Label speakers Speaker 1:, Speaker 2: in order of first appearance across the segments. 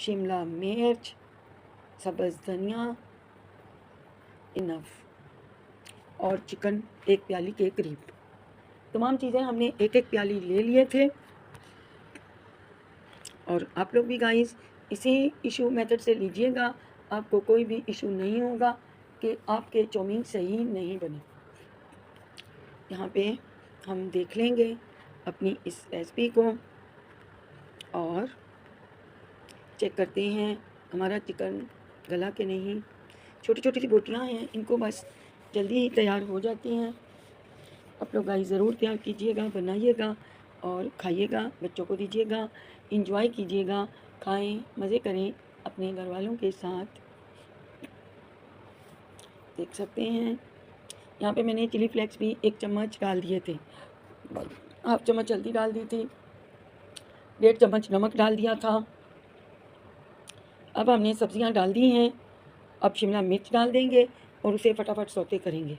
Speaker 1: शिमला मिर्च, सब्ज़ धनिया इनफ, और चिकन 1 प्याली के करीब। तमाम चीज़ें हमने 1-1 प्याली ले लिए थे। और आप लोग भी गाइस इसी इशू मेथड से लीजिएगा, आपको कोई भी इशू नहीं होगा कि आपके चाउमीन सही नहीं बने। यहाँ पे हम देख लेंगे अपनी इस रेसिपी को और चेक करते हैं हमारा चिकन गला के नहीं। छोटी छोटी सी बोटियाँ हैं, इनको बस जल्दी ही तैयार हो जाती हैं। आप लोग गाइस ज़रूर तैयार कीजिएगा, बनाइएगा और खाइएगा, बच्चों को दीजिएगा, इंजॉय कीजिएगा, खाएं, मज़े करें अपने घर वालों के साथ। देख सकते हैं यहाँ पे मैंने चिली फ्लेक्स भी 1 चम्मच डाल दिए थे, 1/2 चम्मच हल्दी डाल दी थी, 1.5 चम्मच नमक डाल दिया था। अब हमने सब्जियां डाल दी हैं। अब शिमला मिर्च डाल देंगे और उसे फटाफट सौते करेंगे।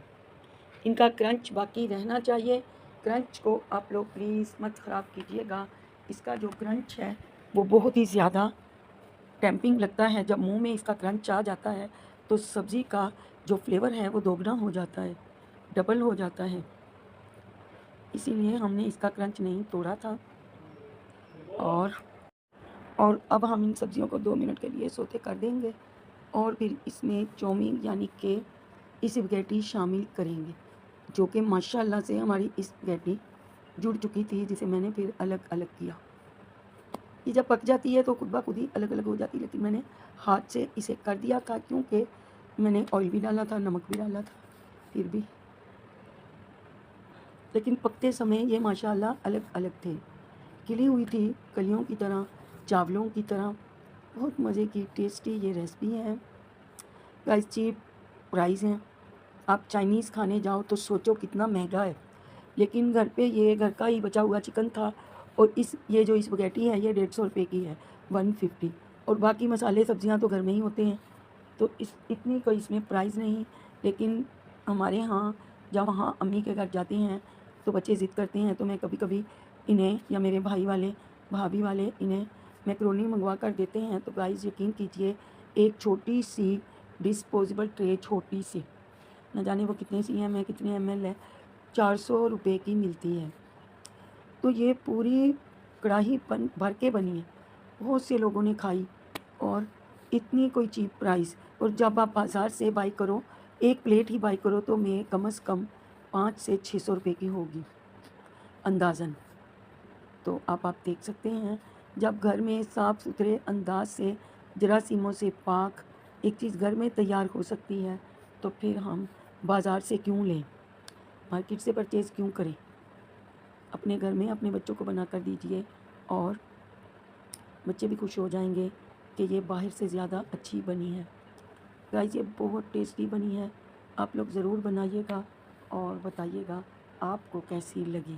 Speaker 1: इनका क्रंच बाकी रहना चाहिए। क्रंच को आप लोग प्लीज़ मत ख़राब कीजिएगा। इसका जो क्रंच है वो बहुत ही ज़्यादा टेम्पिंग लगता है। जब मुंह में इसका क्रंच आ जाता है तो सब्ज़ी का जो फ्लेवर है वो दोगुना हो जाता है, डबल हो जाता है। इसीलिए हमने इसका क्रंच नहीं तोड़ा था। और अब हम इन सब्जियों को 2 मिनट के लिए सौते कर देंगे और फिर इसमें चाउमीन यानी कि स्पैघेटी शामिल करेंगे, जो कि माशाल्लाह से हमारी स्पैघेटी जुड़ चुकी थी, जिसे मैंने फिर अलग अलग किया। ये जब पक जाती है तो खुद ब खुद ही अलग अलग हो जाती है, लेकिन मैंने हाथ से इसे कर दिया था क्योंकि मैंने ऑयल भी डाला था, नमक भी डाला था फिर भी। लेकिन पकते समय ये माशाल्लाह अलग अलग थे, खिली हुई थी कलियों की तरह, चावलों की तरह। बहुत मज़े की टेस्टी ये रेसिपी है गाइस। चीप प्राइस हैं। आप चाइनीज़ खाने जाओ तो सोचो कितना महंगा है, लेकिन घर पे ये घर का ही बचा हुआ चिकन था और ये जो स्पैघेटी है ये 150 रुपये की है, 150। और बाकी मसाले सब्जियां तो घर में ही होते हैं, तो इतनी कोई इसमें प्राइस नहीं। लेकिन हमारे यहाँ जब वहाँ अम्मी के घर जाते हैं तो बच्चे ज़िद करते हैं, तो मैं कभी कभी इन्हें या मेरे भाई वाले भाभी वाले इन्हें मैक्रोनी मंगवा कर देते हैं। तो गाइस यकीन कीजिए, एक छोटी सी डिस्पोजेबल ट्रे, छोटी सी, न जाने वो कितने सी है, मैं कितने ml है, 400 रुपये की मिलती है। तो ये पूरी कढ़ाई भर के बनी है, बहुत से लोगों ने खाई और इतनी कोई चीप प्राइस। और जब आप बाज़ार से बाई करो, एक प्लेट ही बाई करो तो मैं कम से कम 500 से 600 रुपये की होगी अंदाज़न। तो आप देख सकते हैं, जब घर में साफ़ सुथरे अंदाज से जरासीमों से पाक एक चीज़ घर में तैयार हो सकती है तो फिर हम बाज़ार से क्यों लें, मार्केट से परचेज़ क्यों करें। अपने घर में अपने बच्चों को बना कर दीजिए और बच्चे भी खुश हो जाएंगे कि ये बाहर से ज़्यादा अच्छी बनी है। गाइस ये बहुत टेस्टी बनी है, आप लोग ज़रूर बनाइएगा और बताइएगा आपको कैसी लगी।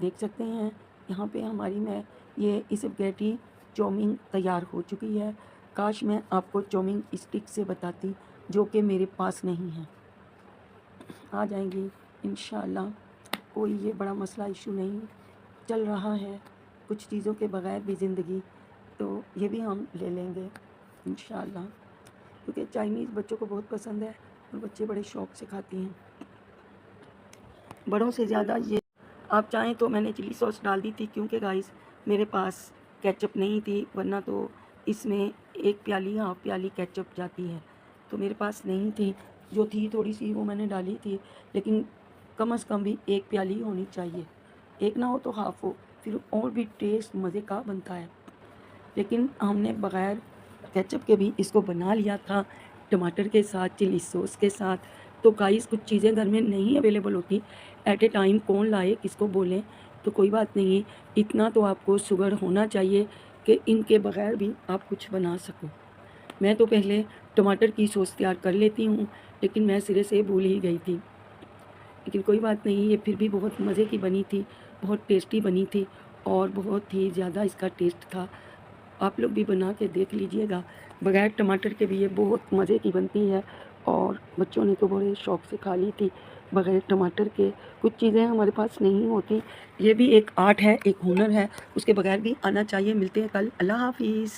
Speaker 1: देख सकते हैं यहाँ पे हमारी ये स्पैघेटी चाउमीन तैयार हो चुकी है। काश मैं आपको चाउमीन स्टिक से बताती, जो कि मेरे पास नहीं है। आ जाएंगी इंशाल्लाह, कोई ये बड़ा मसला इशू नहीं चल रहा है। कुछ चीज़ों के बगैर भी ज़िंदगी, तो ये भी हम ले लेंगे इंशाल्लाह, क्योंकि चाइनीज़ बच्चों को बहुत पसंद है और बच्चे बड़े शौक़ से खाते हैं, बड़ों से ज़्यादा। ये आप चाहें तो मैंने चिली सॉस डाल दी थी, क्योंकि गाइस मेरे पास केचप नहीं थी, वरना तो इसमें 1 प्याली 1/2 प्याली केचप जाती है, तो मेरे पास नहीं थी। जो थी थोड़ी सी वो मैंने डाली थी, लेकिन कम से कम भी 1 प्याली होनी चाहिए, 1 ना हो तो हाफ़ हो, फिर और भी टेस्ट मज़े का बनता है। लेकिन हमने बग़ैर केचप के भी इसको बना लिया था, टमाटर के साथ, चिली सॉस के साथ। तो गाइस कुछ चीज़ें घर में नहीं अवेलेबल होती एट ए टाइम, कौन लाए किसको बोलें, तो कोई बात नहीं, इतना तो आपको शुगर होना चाहिए कि इनके बग़ैर भी आप कुछ बना सको। मैं तो पहले टमाटर की सॉस तैयार कर लेती हूँ, लेकिन मैं सिरे से भूल ही गई थी। लेकिन कोई बात नहीं, ये फिर भी बहुत मज़े की बनी थी, बहुत टेस्टी बनी थी और बहुत ही ज़्यादा इसका टेस्ट था। आप लोग भी बना के देख लीजिएगा, बग़ैर टमाटर के भी ये बहुत मज़े की बनती है और बच्चों ने तो बड़े शौक़ से खा ली थी बग़ैर टमाटर के। कुछ चीज़ें हमारे पास नहीं होती, ये भी एक आर्ट है, एक हुनर है, उसके बगैर भी आना चाहिए। मिलते हैं कल, अल्लाह हाफ़िज़।